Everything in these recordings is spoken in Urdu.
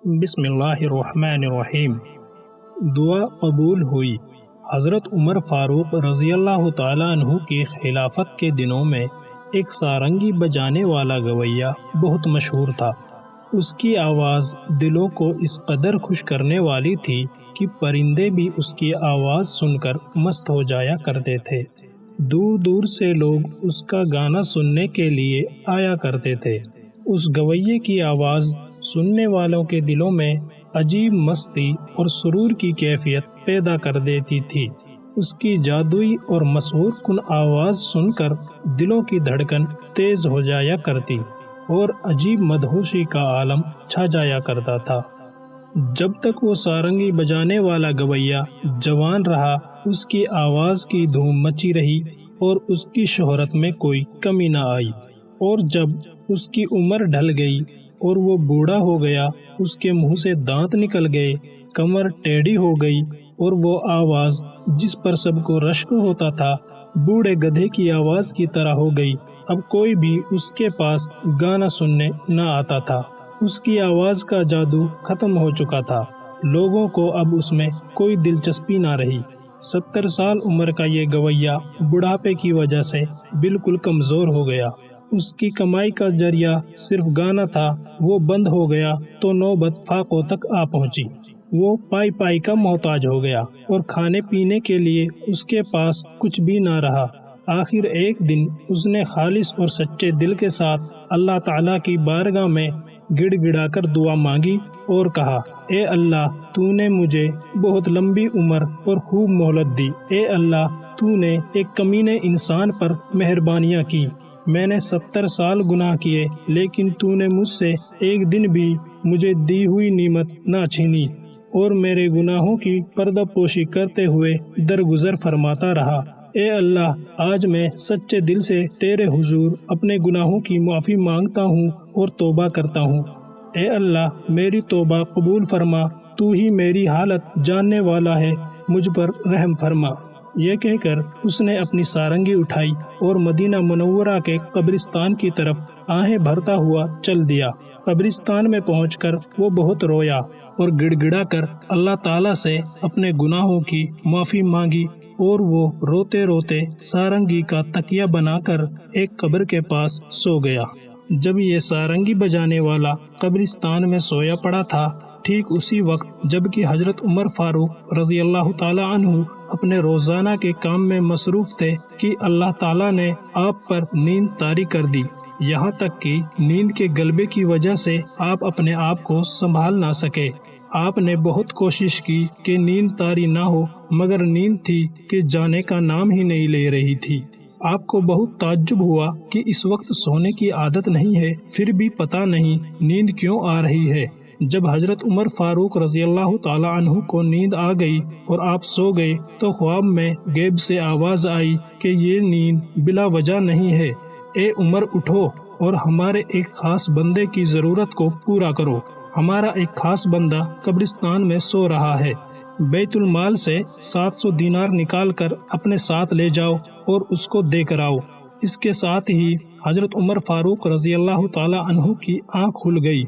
بسم اللہ الرحمن الرحیم۔ دعا قبول ہوئی۔ حضرت عمر فاروق رضی اللہ تعالیٰ عنہ کی خلافت کے دنوں میں ایک سارنگی بجانے والا گویا بہت مشہور تھا۔ اس کی آواز دلوں کو اس قدر خوش کرنے والی تھی کہ پرندے بھی اس کی آواز سن کر مست ہو جایا کرتے تھے۔ دور دور سے لوگ اس کا گانا سننے کے لیے آیا کرتے تھے۔ اس گویے کی آواز سننے والوں کے دلوں میں عجیب مستی اور سرور کی کیفیت پیدا کر دیتی تھی۔ اس کی جادوئی اور مسحور کن آواز سن کر دلوں کی دھڑکن تیز ہو جایا کرتی اور عجیب مدہوشی کا عالم چھا جایا کرتا تھا۔ جب تک وہ سارنگی بجانے والا گویا جوان رہا، اس کی آواز کی دھوم مچی رہی اور اس کی شہرت میں کوئی کمی نہ آئی، اور جب اس کی عمر ڈھل گئی اور وہ بوڑھا ہو گیا، اس کے منہ سے دانت نکل گئے، کمر ٹیڑھی ہو گئی اور وہ آواز جس پر سب کو رشک ہوتا تھا بوڑھے گدھے کی آواز کی طرح ہو گئی۔ اب کوئی بھی اس کے پاس گانا سننے نہ آتا تھا۔ اس کی آواز کا جادو ختم ہو چکا تھا۔ لوگوں کو اب اس میں کوئی دلچسپی نہ رہی۔ 70 سال عمر کا یہ گویا بڑھاپے کی وجہ سے بالکل کمزور ہو گیا۔ اس کی کمائی کا ذریعہ صرف گانا تھا، وہ بند ہو گیا تو نوبت فاقوں تک آ پہنچی۔ وہ پائی پائی کا محتاج ہو گیا اور کھانے پینے کے لیے اس کے پاس کچھ بھی نہ رہا۔ آخر ایک دن اس نے خالص اور سچے دل کے ساتھ اللہ تعالیٰ کی بارگاہ میں گڑ گڑا کر دعا مانگی اور کہا، اے اللہ، تو نے مجھے بہت لمبی عمر اور خوب مہلت دی۔ اے اللہ، تو نے ایک کمینے انسان پر مہربانیاں کی۔ میں نے 70 سال گناہ کیے، لیکن تو نے مجھ سے ایک دن بھی مجھے دی ہوئی نعمت نہ چھینی اور میرے گناہوں کی پردہ پوشی کرتے ہوئے درگزر فرماتا رہا۔ اے اللہ، آج میں سچے دل سے تیرے حضور اپنے گناہوں کی معافی مانگتا ہوں اور توبہ کرتا ہوں۔ اے اللہ، میری توبہ قبول فرما، تو ہی میری حالت جاننے والا ہے، مجھ پر رحم فرما۔ یہ کہہ کر اس نے اپنی سارنگی اٹھائی اور مدینہ منورہ کے قبرستان کی طرف آہیں بھرتا ہوا چل دیا۔ قبرستان میں پہنچ کر وہ بہت رویا اور گڑ گڑا کر اللہ تعالیٰ سے اپنے گناہوں کی معافی مانگی، اور وہ روتے روتے سارنگی کا تکیہ بنا کر ایک قبر کے پاس سو گیا۔ جب یہ سارنگی بجانے والا قبرستان میں سویا پڑا تھا، ٹھیک اسی وقت جبکہ حضرت عمر فاروق رضی اللہ تعالیٰ عنہ اپنے روزانہ کے کام میں مصروف تھے کہ اللہ تعالیٰ نے آپ پر نیند طاری کر دی، یہاں تک کہ نیند کے غلبے کی وجہ سے آپ اپنے آپ کو سنبھال نہ سکے۔ آپ نے بہت کوشش کی کہ نیند طاری نہ ہو، مگر نیند تھی کہ جانے کا نام ہی نہیں لے رہی تھی۔ آپ کو بہت تعجب ہوا کہ اس وقت سونے کی عادت نہیں ہے، پھر بھی پتہ نہیں نیند کیوں آ رہی ہے۔ جب حضرت عمر فاروق رضی اللہ تعالیٰ عنہ کو نیند آ گئی اور آپ سو گئے تو خواب میں غیب سے آواز آئی کہ یہ نیند بلا وجہ نہیں ہے۔ اے عمر، اٹھو اور ہمارے ایک خاص بندے کی ضرورت کو پورا کرو۔ ہمارا ایک خاص بندہ قبرستان میں سو رہا ہے۔ بیت المال سے 700 دینار نکال کر اپنے ساتھ لے جاؤ اور اس کو دے کر آؤ۔ اس کے ساتھ ہی حضرت عمر فاروق رضی اللہ تعالیٰ عنہ کی آنکھ کھل گئی۔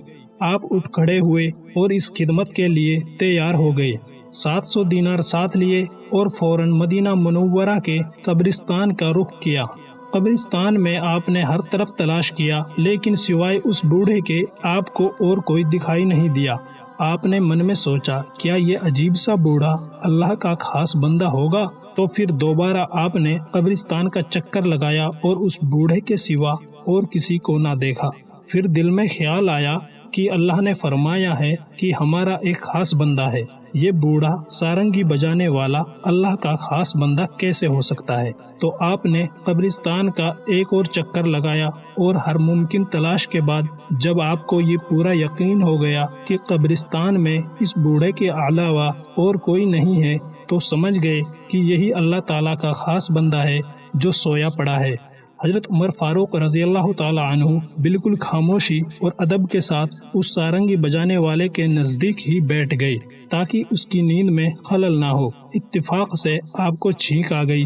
آپ اٹھ کھڑے ہوئے اور اس خدمت کے لیے تیار ہو گئے۔ 700 دینار ساتھ لیے اور فوراً مدینہ منورہ کے قبرستان کا رخ کیا۔ قبرستان میں آپ نے ہر طرف تلاش کیا، لیکن سوائے اس بوڑھے کے آپ کو اور کوئی دکھائی نہیں دیا۔ آپ نے من میں سوچا، کیا یہ عجیب سا بوڑھا اللہ کا خاص بندہ ہوگا؟ تو پھر دوبارہ آپ نے قبرستان کا چکر لگایا اور اس بوڑھے کے سوا اور کسی کو نہ دیکھا۔ پھر دل میں خیال آیا کہ اللہ نے فرمایا ہے کہ ہمارا ایک خاص بندہ ہے، یہ بوڑھا سارنگی بجانے والا اللہ کا خاص بندہ کیسے ہو سکتا ہے؟ تو آپ نے قبرستان کا ایک اور چکر لگایا اور ہر ممکن تلاش کے بعد جب آپ کو یہ پورا یقین ہو گیا کہ قبرستان میں اس بوڑھے کے علاوہ اور کوئی نہیں ہے، تو سمجھ گئے کہ یہی اللہ تعالیٰ کا خاص بندہ ہے جو سویا پڑا ہے۔ حضرت عمر فاروق رضی اللہ تعالیٰ عنہ بالکل خاموشی اور ادب کے ساتھ اس سارنگی بجانے والے کے نزدیک ہی بیٹھ گئے تاکہ اس کی نیند میں خلل نہ ہو۔ اتفاق سے آپ کو چھینک آ گئی۔